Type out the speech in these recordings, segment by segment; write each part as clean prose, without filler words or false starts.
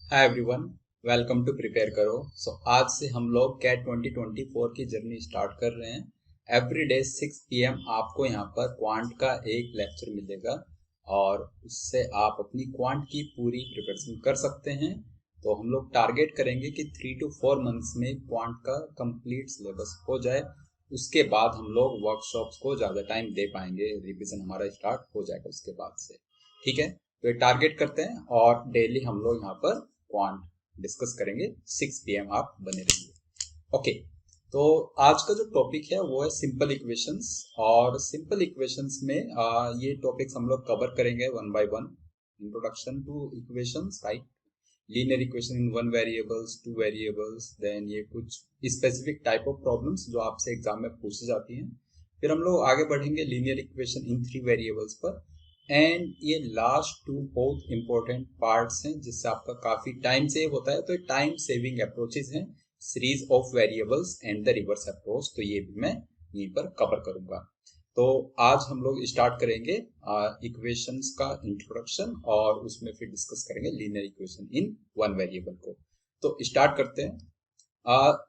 Hi everyone, welcome to prepare करो। आज से हम लोग कैट 2024 की जर्नी स्टार्ट कर रहे हैं। एवरी डे 6 PM आपको यहाँ पर क्वांट का एक लेक्चर मिलेगा और उससे आप अपनी क्वांट की पूरी प्रिपरेशन कर सकते हैं। तो हम लोग टारगेट करेंगे कि 3 to 4 मंथ्स में क्वांट का कंप्लीट सिलेबस हो जाए। उसके बाद हम लोग वर्कशॉप्स को ज़्यादा टाइम दे पाएंगे, रिविजन हमारा स्टार्ट हो जाएगा उसके बाद से। ठीक है, तो ये टारगेट करते हैं और डेली हम लोग यहाँ पर क्वांट डिस्कस करेंगे। 6 PM आप बने रहिए। ओके, तो आज का जो टॉपिक है वो है सिंपल इक्वेशंस। और सिंपल इक्वेशंस में ये टॉपिक्स हम लोग कवर करेंगे one by one. Introduction to equations, right, linear equation in one variables, two variables, then ये कुछ स्पेसिफिक टाइप ऑफ प्रॉब्लम्स जो आपसे एग्जाम में पूछी जाती हैं। फिर हम लोग आगे बढ़ेंगे linear equation in three variables पर। एंड ये लास्ट टू बहुत इंपॉर्टेंट पार्ट्स हैं जिससे आपका काफी टाइम सेव होता है। तो टाइम सेविंग अप्रोचेस हैं, series of variables and the reverse approach. तो ये भी मैं यहीं पर कवर करूंगा। तो आज हम लोग स्टार्ट करेंगे इक्वेशंस का इंट्रोडक्शन और उसमें फिर डिस्कस करेंगे linear equation in one variable को। तो स्टार्ट करते हैं।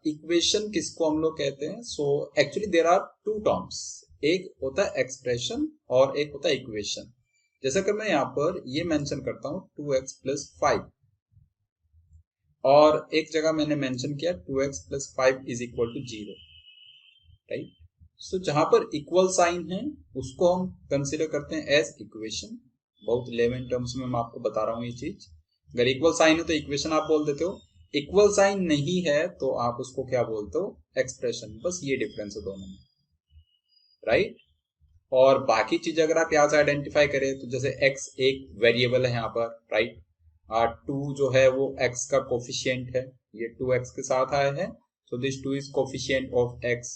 इक्वेशन किसको हम लोग कहते हैं? So actually there are two terms, एक होता है एक्सप्रेशन और एक होता है इक्वेशन। जैसा कि मैं यहाँ पर ये मेंशन करता हूँ 2x + 5 और एक जगह मैंने मेंशन किया 2x + 5 = 0, राइट। सो जहां पर इक्वल साइन है उसको हम कंसिडर करते हैं एज इक्वेशन। बहुत लेमन टर्म्स में मैं आपको बता रहा हूँ ये चीज। अगर इक्वल साइन है तो इक्वेशन आप बोल देते हो, इक्वल साइन नहीं है तो आप उसको क्या बोलते हो? एक्सप्रेशन। बस ये डिफरेंस है दोनों में, राइट। और बाकी चीज अगर आप यहाँ से आइडेंटिफाई करें तो जैसे x एक वेरिएबल है यहाँ पर, राइट। 2 जो है वो x का कोफिशिएंट है, ये 2x के साथ आया है, so this 2 is coefficient of x।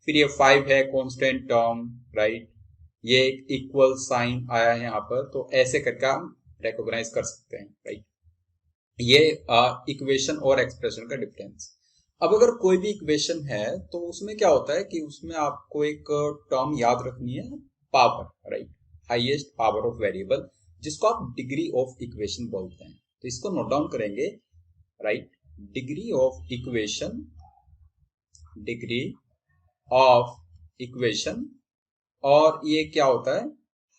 फिर ये 5 है कांस्टेंट टर्म, राइट। ये एक इक्वल साइन आया है यहाँ पर, तो ऐसे करके हम रिकॉग्नाइज कर सकते हैं, राइट। ये इक्वेशन और एक्सप्रेशन का डिफरेंस। अब अगर कोई भी इक्वेशन है तो उसमें क्या होता है कि उसमें आपको एक टर्म याद रखनी है, power, right. Highest power of variable, जिसको आप डिग्री ऑफ इक्वेशन बोलते हैं। तो इसको नोट डाउन करेंगे, right. Degree of equation, degree of equation, और ये क्या होता है?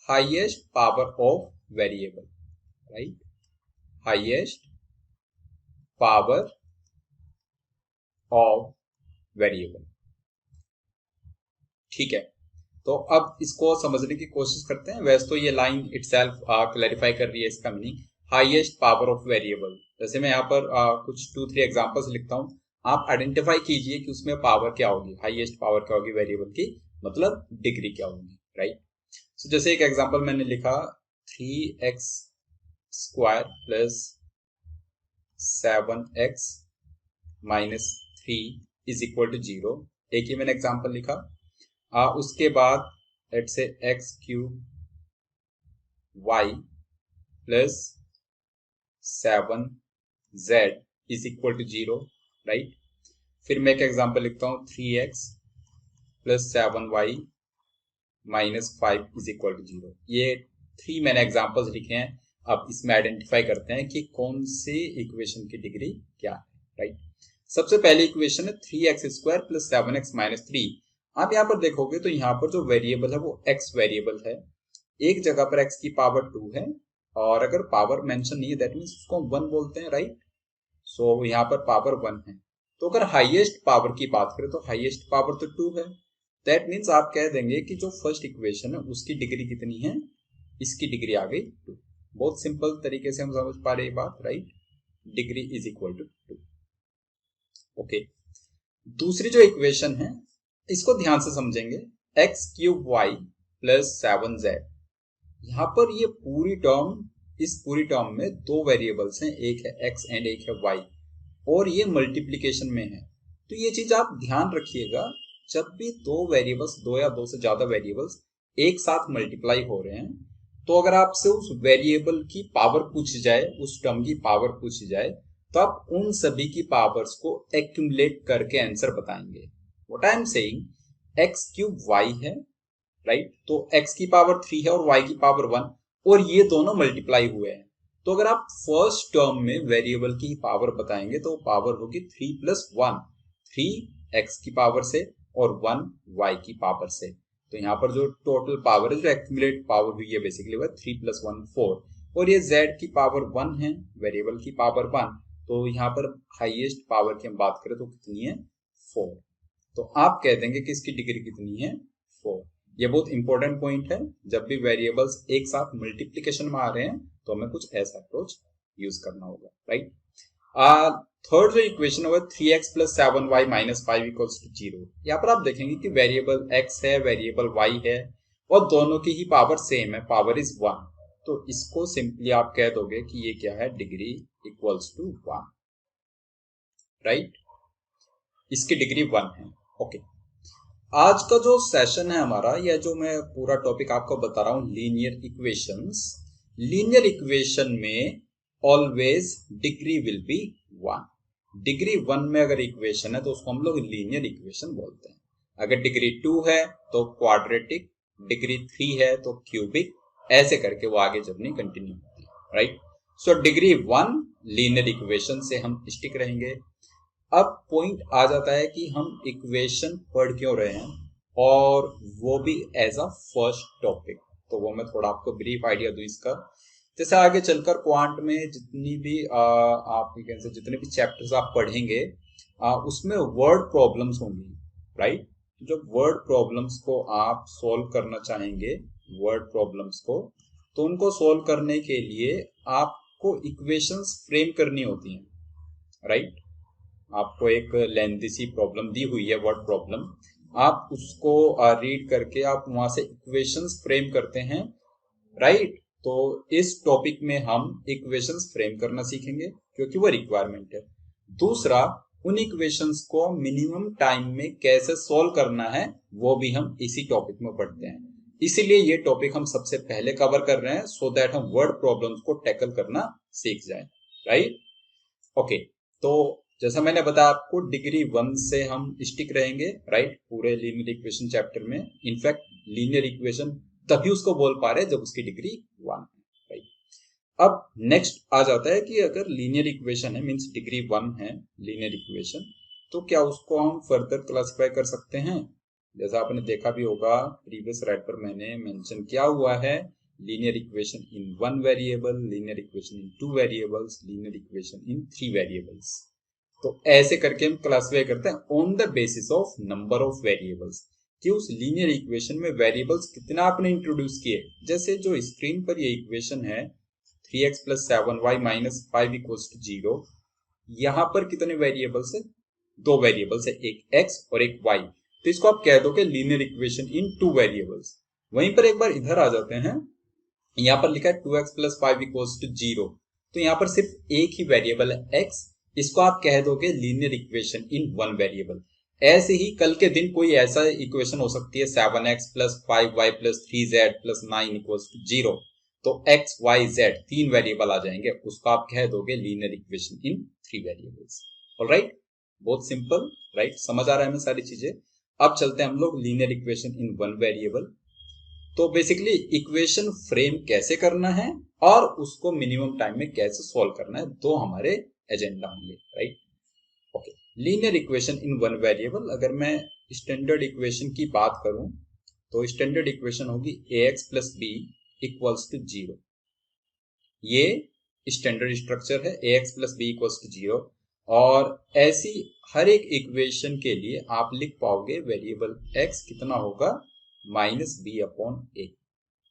Highest power of variable, right. Highest power of variable, ठीक है। तो अब इसको समझने की कोशिश करते हैं। वैसे तो ये लाइन इटसेल्फ क्लैरिफाई कर रही है इसका meaning, highest power of variable. जैसे मैं यहाँ पर कुछ 2-3 एग्जांपल्स लिखता हूँ, आप आइडेंटिफाई कीजिए कि उसमें पावर क्या होगी, हाईएस्ट पावर क्या होगी वेरिएबल की, मतलब डिग्री क्या होगी, राइट। सो जैसे एक एग्जांपल मैंने लिखा 3x² + 7x - 3 = 0। एक ही मैंने एग्जांपल लिखा। उसके बाद let's say x³ y + 7z = 0, right. फिर मैं एक एग्जांपल लिखता हूँ 3x + 7y - 5 = 0। ये 3 मैंने एग्जांपल्स लिखे हैं। अब इसमें आइडेंटिफाई करते हैं कि कौन सी इक्वेशन की डिग्री क्या है, राइट। सबसे पहली इक्वेशन है 3x² + 7x - 3। आप यहाँ पर देखोगे तो यहाँ पर जो वेरिएबल है वो x वेरिएबल है। एक जगह पर x की पावर 2 है और अगर पावर मेंशन नहीं है दैट मीन्स उसको हम 1 बोलते हैं, राइट। सो यहाँ पर पावर 1 है। तो अगर हाईएस्ट पावर की बात करें तो हाईएस्ट पावर तो 2 है। दैट मीन्स आप कह देंगे कि जो फर्स्ट इक्वेशन है उसकी डिग्री कितनी है? इसकी डिग्री आ गई 2। बहुत सिंपल तरीके से हम समझ पा रहे हैं बात, राइट। डिग्री = 2। ओके, दूसरी जो इक्वेशन है इसको ध्यान से समझेंगे, x³ y + 7z। यहां पर ये पूरी टर्म, इस पूरी टर्म में 2 वेरिएबल्स हैं, एक है x एंड एक है y, और ये मल्टीप्लीकेशन में है। तो ये चीज आप ध्यान रखिएगा, जब भी 2 वेरिएबल्स, 2 या 2 से ज्यादा वेरिएबल्स एक साथ मल्टीप्लाई हो रहे हैं, तो अगर आपसे उस वेरिएबल की पावर पूछी जाए, उस टर्म की पावर पूछी जाए, तो आप उन सभी की पावर्स को एक्यूमुलेट करके आंसर बताएंगे। What I am saying, x³ y है, राइट। तो x की पावर 3 है और y की पावर 1, और ये दोनों मल्टीप्लाई हुए हैं। तो अगर आप फर्स्ट टर्म में वेरिएबल की पावर बताएंगे तो पावर होगी 3 + 1, 3 x की पावर से और 1 y की पावर से। तो यहाँ पर जो टोटल पावर है, जो एक्यूमुलेट पावर हुई है बेसिकली वह 3 + 1 4, और ये z की पावर 1 है, वेरिएबल की पावर 1, तो यहाँ पर हाईएस्ट पावर की हम बात करें तो कितनी है 4। तो आप कह देंगे कि इसकी डिग्री कितनी है 4। ये बहुत इंपॉर्टेंट पॉइंट है, जब भी वेरिएबल्स एक साथ मल्टीप्लिकेशन में आ रहे हैं तो हमें कुछ ऐसा अप्रोच यूज करना होगा, राइट। थर्ड जो इक्वेशन है 3x + 7y - 5 = 0। यहाँ पर आप देखेंगे कि वेरिएबल x है, वेरिएबल y है, और दोनों की ही पावर सेम है, पावर इज 1। तो इसको सिंपली आप कह दोगे कि ये क्या है, डिग्री इक्वल्स टू 1, राइट। इसकी डिग्री 1 है। ओके, आज का जो सेशन है हमारा, या जो मैं पूरा टॉपिक आपको बता रहा हूं, लीनियर इक्वेशंस। लीनियर इक्वेशन में always degree will be 1। Degree 1 में अगर इक्वेशन है तो उसको हम लोग लीनियर इक्वेशन बोलते हैं। अगर डिग्री 2 है तो क्वाड्रेटिक, डिग्री 3 है तो क्यूबिक, ऐसे करके वो आगे जर्नी कंटिन्यू होती है, right. So degree 1 linear equation से हम स्टिक रहेंगे। अब पॉइंट आ जाता है कि हम इक्वेशन पढ़ क्यों रहे हैं, और वो भी एज अ फर्स्ट टॉपिक। तो वो मैं थोड़ा आपको ब्रीफ आइडिया दूं इसका। जैसे आगे चलकर क्वांट में जितनी भी आप जितने भी चैप्टर्स आप पढ़ेंगे, उसमें वर्ड प्रॉब्लम्स होंगी, राइट। जब वर्ड प्रॉब्लम्स को आप सॉल्व करना चाहेंगे, वर्ड प्रॉब्लम्स को, तो उनको सॉल्व करने के लिए आपको इक्वेशंस फ्रेम करनी होती हैं, राइट। आपको एक लेंथी सी प्रॉब्लम दी हुई है, वर्ड प्रॉब्लम, आप उसको रीड करके आप वहां से इक्वेशंस फ्रेम करते हैं, राइट। तो इस टॉपिक में हम इक्वेशंस फ्रेम करना सीखेंगे क्योंकि वो रिक्वायरमेंट है। दूसरा, उन इक्वेशंस को मिनिमम टाइम में कैसे सॉल्व करना है वो भी हम इसी टॉपिक में पढ़ते हैं। इसीलिए ये टॉपिक हम सबसे पहले कवर कर रहे हैं, सो दैट हम वर्ड प्रॉब्लम्स को टैकल करना सीख जाए, राइट। ओके, तो जैसा मैंने बताया आपको, डिग्री 1 से हम स्टिक रहेंगे, राइट, पूरे लीनियर इक्वेशन चैप्टर में। इनफैक्ट लीनियर इक्वेशन तभी उसको बोल पा रहे हैं जब उसकी डिग्री 1 है, राइट। अब नेक्स्ट आ जाता है कि अगर लीनियर इक्वेशन है, मींस डिग्री 1 है लीनियर इक्वेशन, तो क्या उसको हम फर्दर क्लासिफाई कर सकते हैं। जैसा आपने देखा भी होगा, प्रीवियस राइट पर मैंने मेंशन किया हुआ है, linear equation in 1 variable, linear equation in 2 variables, linear equation in 3 variables। तो ऐसे करके हम क्लासिफाई करते हैं on the basis of number of variables, कि उस लीनियर इक्वेशन में वेरिएबल्स कितना आपने इंट्रोड्यूस किए। जैसे जो स्क्रीन पर ये इक्वेशन है 3x + 7y - 5 = 0, यहां पर कितने वेरिएबल्स है, 2 वेरिएबल्स है, एक x और एक y। तो इसको आप कह दो कि लीनियर इक्वेशन इन 2 वेरिएबल्स। वहीं पर एक बार इधर आ जाते हैं, यहाँ पर लिखा है 2x + 5 = 0, तो यहाँ पर सिर्फ एक ही वेरिएबल है x, इसको आप कह दोगे लीनियर इक्वेशन इन 1 वेरिएबल। ऐसे ही कल के दिन कोई ऐसा इक्वेशन हो सकती है 7x + 5y + 3z + 9 = 0, तो x y z 3 वेरिएबल आ जाएंगे, उसको आप कह दोगे लीनियर इक्वेशन इन 3 वेरिएबल्स। ऑलराइट, बहुत सिंपल, राइट, समझ आ रहा है हमें सारी चीजें। अब चलते हैं हम लोग लीनियर इक्वेशन इन 1 वेरिएबल। तो बेसिकली इक्वेशन फ्रेम कैसे करना है और उसको मिनिमम टाइम में कैसे सॉल्व करना है, दो हमारे एजेंडा होंगे, राइट। ओके, लीनियर इक्वेशन इन 1 वेरिएबल। अगर मैं स्टैंडर्ड इक्वेशन की बात करूं तो स्टैंडर्ड इक्वेशन होगी ax + b = 0। ये स्टैंडर्ड स्ट्रक्चर है, ax + b = 0। और ऐसी हर एक इक्वेशन के लिए आप लिख पाओगे वेरिएबल x कितना होगा, -b/a।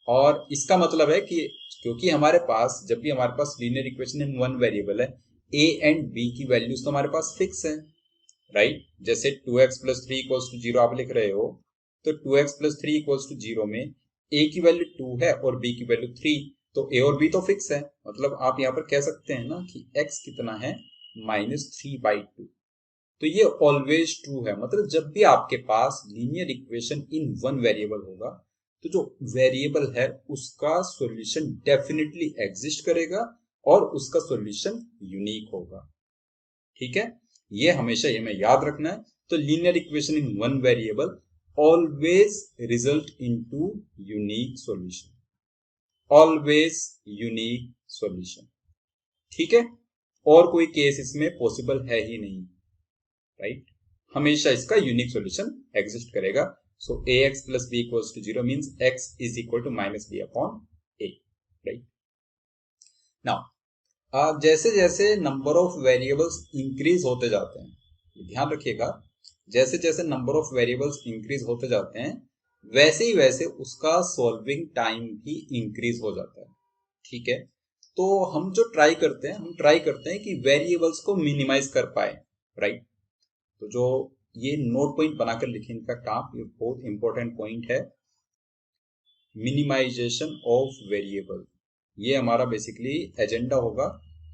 और इसका मतलब है कि क्योंकि हमारे पास, जब भी हमारे पास लीनियर इक्वेशन इन 1 वेरिएबल है, a एंड b की वैल्यूज तो हमारे पास फिक्स है, राइट। जैसे 2x + 3 = 0 आप लिख रहे हो, तो 2x + 3 = 0 में a की वैल्यू 2 है और b की वैल्यू 3, तो a और b तो फिक्स है। मतलब आप यहाँ पर कह सकते हैं ना कि x कितना है, -3/2। तो ये ऑलवेज ट्रू है, मतलब जब भी आपके पास लीनियर इक्वेशन इन 1 वेरिएबल होगा, तो जो वेरिएबल है उसका सॉल्यूशन डेफिनेटली एग्जिस्ट करेगा और उसका सॉल्यूशन यूनिक होगा, ठीक है। ये हमेशा ये में याद रखना है। तो लीनियर इक्वेशन इन 1 variable always result into unique solution, always unique solution, ठीक है, और कोई केस इसमें पॉसिबल है ही नहीं, राइट। हमेशा इसका यूनिक सॉल्यूशन एग्जिस्ट करेगा। So ax plus b equals to 0 means x is equal to minus b upon a, right. Now जैसे जैसे नंबर ऑफ वेरिएबल्स इंक्रीज होते जाते हैं, ध्यान रखिएगा, जैसे जैसे नंबर ऑफ वेरिएबल्स इंक्रीज होते जाते हैं वैसे ही वैसे उसका सॉल्विंग टाइम भी इंक्रीज हो जाता है, ठीक है। तो हम जो ट्राई करते हैं, हम ट्राई करते हैं कि वेरिएबल्स को मिनिमाइज कर पाए, राइट। तो जो ये नोट पॉइंट बनाकर लिखें, इनफैक्ट आप, ये बहुत इंपॉर्टेंट पॉइंट है, मिनिमाइजेशन ऑफ वेरिएबल। ये हमारा बेसिकली एजेंडा होगा,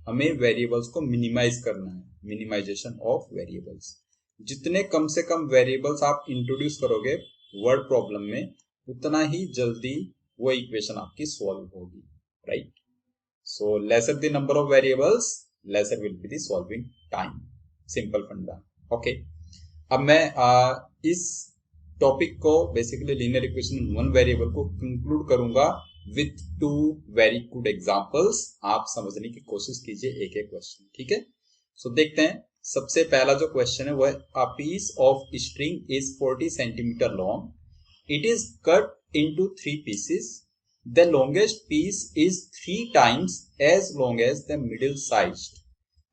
हमें वेरिएबल्स को मिनिमाइज करना है, मिनिमाइजेशन ऑफ वेरिएबल्स। जितने कम से कम वेरिएबल्स आप इंट्रोड्यूस करोगे वर्ड प्रॉब्लम में, उतना ही जल्दी वो इक्वेशन आपकी सॉल्व होगी, right. So lesser the number of variables, laser will be the solving time, simple फंडा, ओके। अब मैं इस टॉपिक को basically linear equation in one variable को कंक्लूड करूंगा with to very good examples. आप समझने की कोशिश कीजिए एक एक क्वेश्चन, ठीक है। सो देखते हैं, सबसे पहला जो क्वेश्चन है वो है, a piece of string is 40 centimetre long, it is cut into 3 pieces, the longest piece is 3 times as long as the middle sized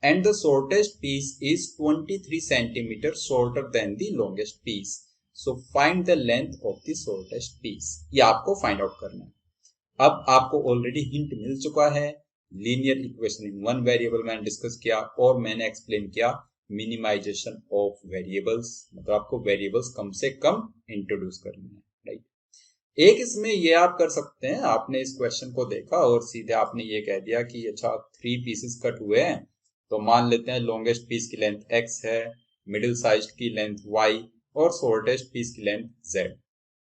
and the shortest piece is 23 centimeter shorter than the longest piece. So find the length of the shortest piece. ये आपको find out करना है। अब आपको already hint मिल चुका है, linear equation in one variable मैंने discuss किया और मैंने एक्सप्लेन किया मिनिमाइजेशन ऑफ वेरिएबल्स, मतलब आपको वेरिएबल्स कम से कम इंट्रोड्यूस करनी है, राइट। एक इसमें ये आप कर सकते हैं, आपने इस क्वेश्चन को देखा और सीधे आपने ये कह दिया कि अच्छा 3 पीसेस कट हुए हैं, तो मान लेते हैं लॉन्गेस्ट पीस की लेंथ x है, मिडिल साइज की लेंथ y और शॉर्टेस्ट पीस की लेंथ z।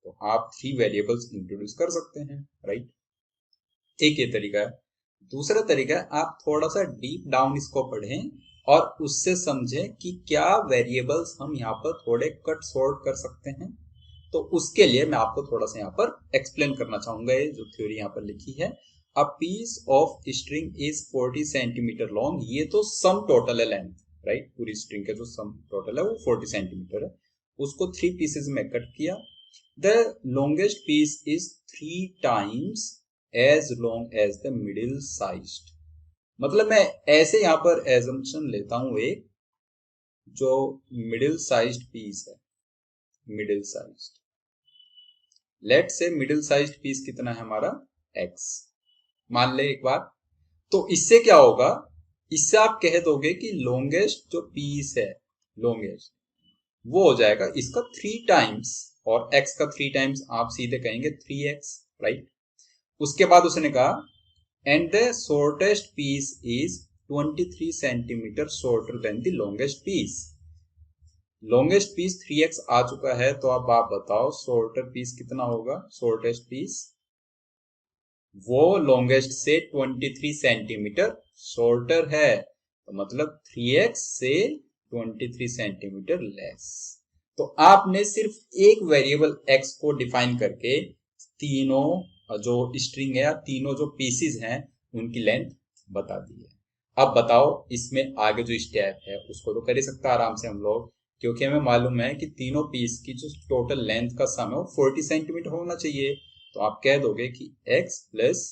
तो आप 3 वेरिएबल्स इंट्रोड्यूस कर सकते हैं, राइट। एक ये तरीका है। दूसरा तरीका है, आप थोड़ा सा डीप डाउन इसको पढ़ें और उससे समझें कि क्या वेरिएबल्स हम यहाँ पर थोड़े कट शॉर्ट कर सकते हैं। तो उसके लिए मैं आपको थोड़ा सा यहाँ पर एक्सप्लेन करना चाहूंगा, ये जो थ्योरी यहाँ पर लिखी है। A piece of string is 40 centimetre long, ये तो सम टोटल है लेंथ, राइट। पूरी स्ट्रिंग का जो सम टोटल है वो 40 सेंटीमीटर है, उसको 3 पीसेस में कट किया। The longest piece is 3 times as long as the middle sized, मतलब मैं ऐसे यहाँ पर एजम्पशन लेता हूं, एक जो मिडिल साइज्ड पीस है, मिडिल साइज्ड, लेट से मिडिल साइज्ड पीस कितना है हमारा x, मान ले एक बार। तो इससे क्या होगा, इससे आप कह दोगे कि लॉन्गेस्ट जो पीस है, लॉन्गेस्ट वो हो जाएगा इसका 3 times, और x का 3 times आप सीधे कहेंगे 3x, राइट। उसके बाद उसने कहा and the shortest piece is 23 centimetre shorter than the longest piece. Longest piece 3x आ चुका है, तो अब आप बताओ शॉर्टर पीस कितना होगा। शॉर्टेस्ट पीस वो लॉन्गेस्ट से 23 सेंटीमीटर शॉर्टर है, तो मतलब 3x से 23 सेंटीमीटर लेस। तो आपने सिर्फ एक वेरिएबल x को डिफाइन करके तीनों जो स्ट्रिंग है या तीनों जो पीसेस हैं उनकी लेंथ बता दी है। अब बताओ इसमें आगे जो स्टेप है उसको तो कर ही सकता आराम से हम लोग, क्योंकि हमें मालूम है कि तीनों पीस की जो टोटल लेंथ का सम है वो 40 सेंटीमीटर होना चाहिए। तो आप कह दोगे कि x plus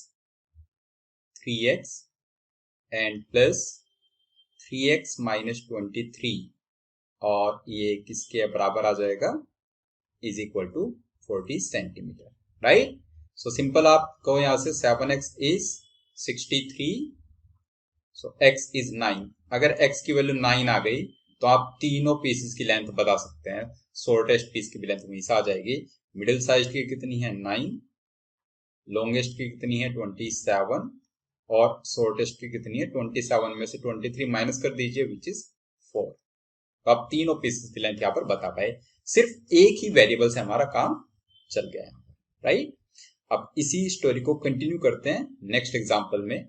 3x and plus 3x minus 23, और ये किसके बराबर आ जाएगा, is equal to 40 centimetre, right. So simple आपको यहां से 7x is 63, so x is 9। अगर x की वैल्यू 9 आ गई तो आप तीनों पीसेस की लेंथ बता सकते हैं, शॉर्टेस्ट पीस की भी लेंथ वहीं से आ जाएगी। मिडिल साइज की कितनी है 9, लॉन्गेस्ट की कितनी है 27, और शॉर्टेस्ट की कितनी है 27 में से 23 माइनस कर दीजिए विच इज 4। तो आप तीनों पीसेस की लेंथ यहाँ पर बता पाए, सिर्फ एक ही वेरिएबल से हमारा काम चल गया है, राइट। अब इसी स्टोरी को कंटिन्यू करते हैं नेक्स्ट एग्जांपल में,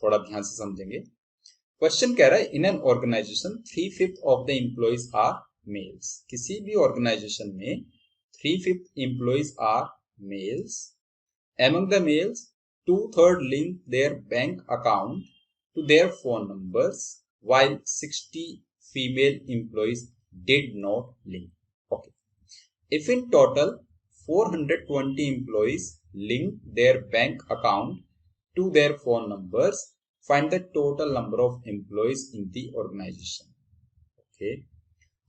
थोड़ा ध्यान से समझेंगे। क्वेश्चन कह रहा है in an organisation 3/5 of the employees are males. किसी भी ऑर्गेनाइजेशन में 3/5 employees are males. Among the males 2/3 link their bank account to their phone numbers while 60 female employees did not link. Okay. If in total 420 employees link their bank account to their phone numbers, find the total number of employees in the organization. Okay.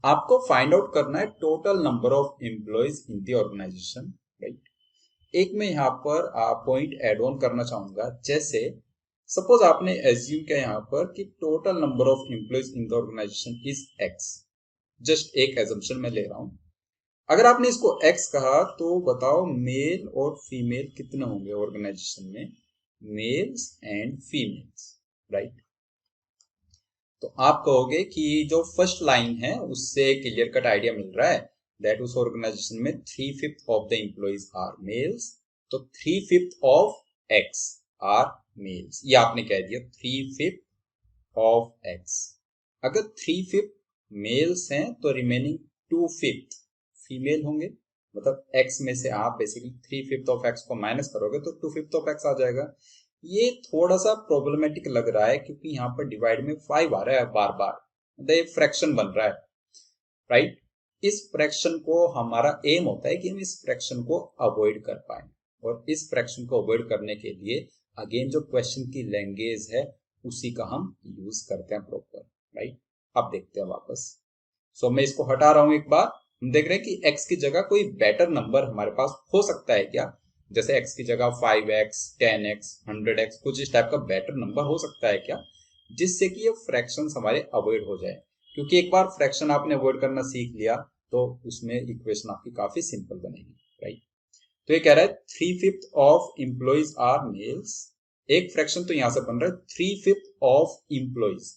आपको find out करना है total number of employees in the organisation, right. एक मैं यहाँ पर point add on करना चाहूंगा, जैसे सपोज आपने एज्यूम किया यहाँ पर कि total number of employees in the organisation is x. Just एक एजम्पशन में ले रहा हूं। अगर आपने इसको एक्स कहा तो बताओ मेल और फीमेल कितने होंगे ऑर्गेनाइजेशन में? Mails and females, right. तो आप कहोगे कि जो फर्स्ट लाइन है उससे क्लियर कट आइडिया मिल रहा है दैट उस ऑर्गेनाइजेशन में 3/5 of the employees are males, तो 3/5 ऑफ एक्स आर मेल्स। ये आपने कह दिया 3/5 ऑफ एक्स। अगर 3/5 मेल्स हैं तो रिमेनिंग 2/5 फीमेल होंगे, मतलब एक्स में से आप बेसिकली 3/5 ऑफ एक्स को माइनस करोगे तो 2/5 ऑफ एक्स आ जाएगा। ये थोड़ा सा प्रॉब्लमेटिक लग रहा है क्योंकि यहाँ पर डिवाइड में 5 आ रहा है बार बार, मतलब ये फ्रैक्शन बन रहा है, राइट। इस फ्रैक्शन को हमारा एम होता है कि हम इस फ्रैक्शन को अवॉइड कर पाए, और इस फ्रैक्शन को अवॉइड करने के लिए अगेन जो क्वेश्चन की लैंग्वेज है उसी का हम यूज करते हैं प्रॉपर, राइट। अब देखते हैं वापस। सो मैं इसको हटा रहा हूं एक बार। हम देख रहे हैं कि x की जगह कोई बेटर नंबर हमारे पास हो सकता है क्या, जैसे x की जगह 5x, 10x, 100x, कुछ इस टाइप का बेटर नंबर हो सकता है क्या, जिससे कि ये फ्रैक्शंस हमारे अवॉइड हो जाए। क्योंकि एक बार फ्रैक्शन आपने अवॉइड करना सीख लिया तो उसमें इक्वेशन आपकी काफी सिंपल बनेगी, राइट। तो ये कह रहा है 3/5 ऑफ एम्प्लॉइज आर मेल्स। एक फ्रैक्शन तो यहां से बन रहा है 3/5 ऑफ एम्प्लॉइज,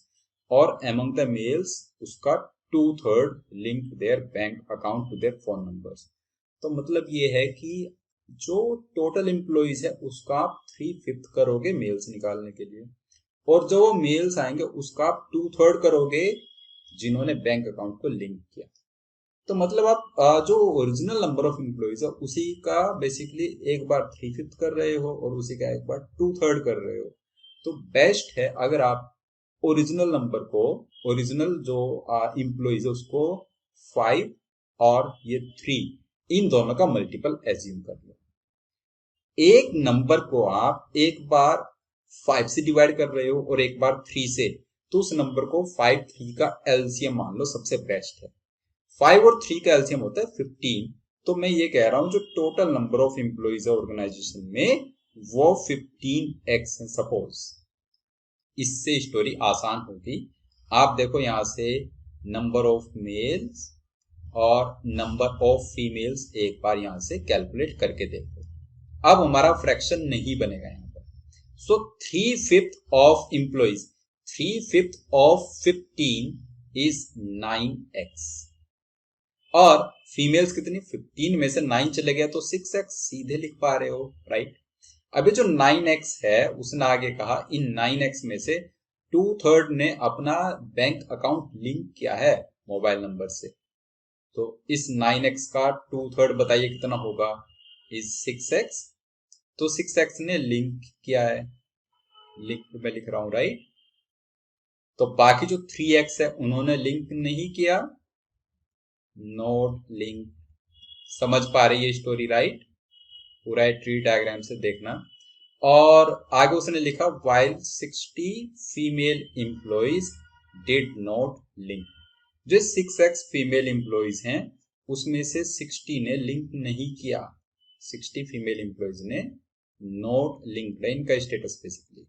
और एमंग द मेल्स उसका 2/3 link their bank account to their phone numbers. तो मतलब ये है कि जो टोटल एम्प्लॉइज है उसका आप 3/5 करोगे मेल्स निकालने के लिए, और जो मेल्स आएंगे उसका आप 2/3 करोगे जिन्होंने बैंक अकाउंट को लिंक किया। तो मतलब आप जो ओरिजिनल नंबर ऑफ एम्प्लॉइज है उसी का बेसिकली एक बार 3/5 कर रहे हो और उसी का एक बार 2/3 कर रहे हो। तो बेस्ट है अगर आप ओरिजिनल नंबर को, ओरिजिनल जो एम्प्लॉइज है उसको 5 और ये 3 इन दोनों का मल्टीपल एज्यूम कर लो। एक नंबर को आप एक बार 5 से डिवाइड कर रहे हो और एक बार 3 से, तो उस नंबर को 5, 3 का एलसीएम मान लो, सबसे बेस्ट है। 5 और 3 का एलसीएम होता है 15। तो मैं ये कह रहा हूं जो टोटल नंबर ऑफ एम्प्लॉइज है ऑर्गेनाइजेशन में वो 15x है सपोज। इससे स्टोरी आसान होगी। आप देखो यहां से नंबर ऑफ मेल्स और नंबर ऑफ फीमेल्स एक बार यहां से कैलकुलेट करके देखो। अब हमारा फ्रैक्शन नहीं बनेगा यहां पर। सो 3/5 of employees, 3/5 of 15 is 9x, और फीमेल्स कितनी? 15 में से 9 चले गया तो 6x सीधे लिख पा रहे हो, राइट। अभी जो 9x है उसने आगे कहा इन 9x में से 2/3 ने अपना बैंक अकाउंट लिंक किया है मोबाइल नंबर से। तो इस 9x का 2/3 बताइए कितना होगा? Is 6x। तो 6x ने लिंक किया है, मैं लिख रहा हूं, राइट। तो बाकी जो 3x है उन्होंने लिंक नहीं किया, नोट लिंक। समझ पा रही है स्टोरी, राइट। पूरा ट्री डायग्राम से देखना। और आगे उसने लिखा while 60 female employees did not link. जो 6x फीमेल एम्प्लॉइज हैं उसमें से 60 ने लिंक नहीं किया, 60 फीमेल एम्प्लॉइज ने नॉट लिंक, इनका स्टेटस बेसिकली,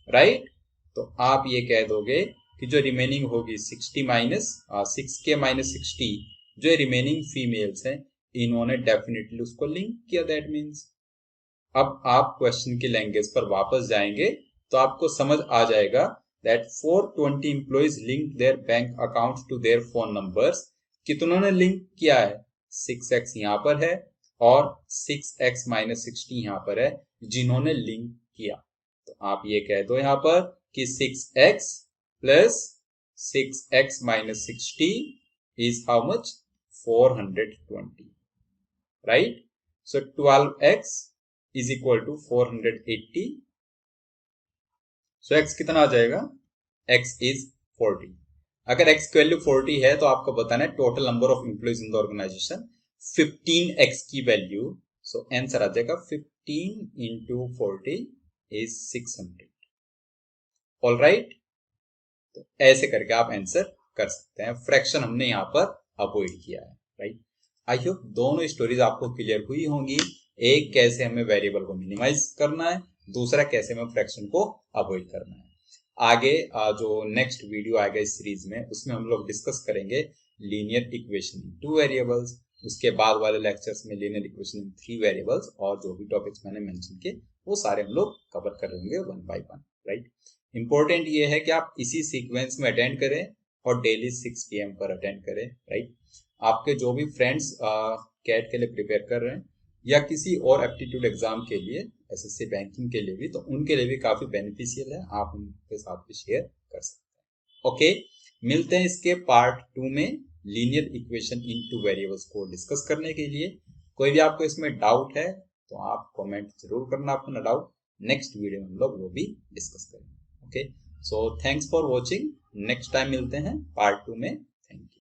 राइट। तो आप ये कह दोगे कि जो रिमेनिंग होगी 60 माइनस 6k माइनस 60, जो रिमेनिंग फीमेल्स हैं इन्होंने डेफिनेटली उसको लिंक किया, दैट मीन्स। अब आप क्वेश्चन की लैंग्वेज पर वापस जाएंगे तो आपको समझ आ जाएगा that 420 employees link their bank account to their phone numbers. कितनों ने लिंक किया है? 6x यहां पर है और 6x माइनस 60 यहां पर है जिन्होंने लिंक किया। तो आप ये कह दो यहां पर कि 6x plus 6x minus 60 is how much? 420, right. So 12x is equal to 480, so x कितना आ जाएगा, x इज 40। अगर x की वैल्यू 40 है तो आपको बताना है total number of employees in the organisation 15x की वैल्यू। सो आंसर आ जाएगा 15 इंटू 40 इज 600। ऑलराइट, तो ऐसे करके आप आंसर कर सकते हैं। फ्रैक्शन हमने यहाँ पर अवॉइड किया है, राइट। आई होप दोनों स्टोरीज आपको क्लियर हुई होंगी। एक कैसे हमें वेरिएबल को मिनिमाइज करना है, दूसरा कैसे हमें फ्रैक्शन को अवॉइड करना है। आगे जो नेक्स्ट वीडियो आएगा इस सीरीज में, उसमें हम लोग डिस्कस करेंगे लीनियर इक्वेशन इन 2 वेरिएबल्स। उसके बाद वाले लेक्चर्स में लीनियर इक्वेशन इन 3 वेरिएबल्स, और जो भी टॉपिक्स मैंने मेंशन किए वो सारे हम लोग कवर कर लेंगे 1 बाय 1, राइट। इंपॉर्टेंट ये है कि आप इसी सीक्वेंस में अटेंड करें और डेली 6 PM पर अटेंड करें, राइट। आपके जो भी फ्रेंड्स कैट के लिए प्रिपेयर कर रहे हैं या किसी और एप्टीट्यूड एग्जाम के लिए, एसएससी बैंकिंग के लिए भी, तो उनके लिए भी काफी बेनिफिशियल है, आप उनके साथ भी शेयर कर सकते हैं। ओके, मिलते हैं इसके पार्ट 2 में लीनियर इक्वेशन इन 2 वेरिएबल्स को डिस्कस करने के लिए। कोई भी आपको इसमें डाउट है तो आप कमेंट जरूर करना अपना डाउट, नेक्स्ट वीडियो में हम लोग वो भी डिस्कस करेंगे। Okay, so thanks for watching. Next time मिलते हैं पार्ट 2 में।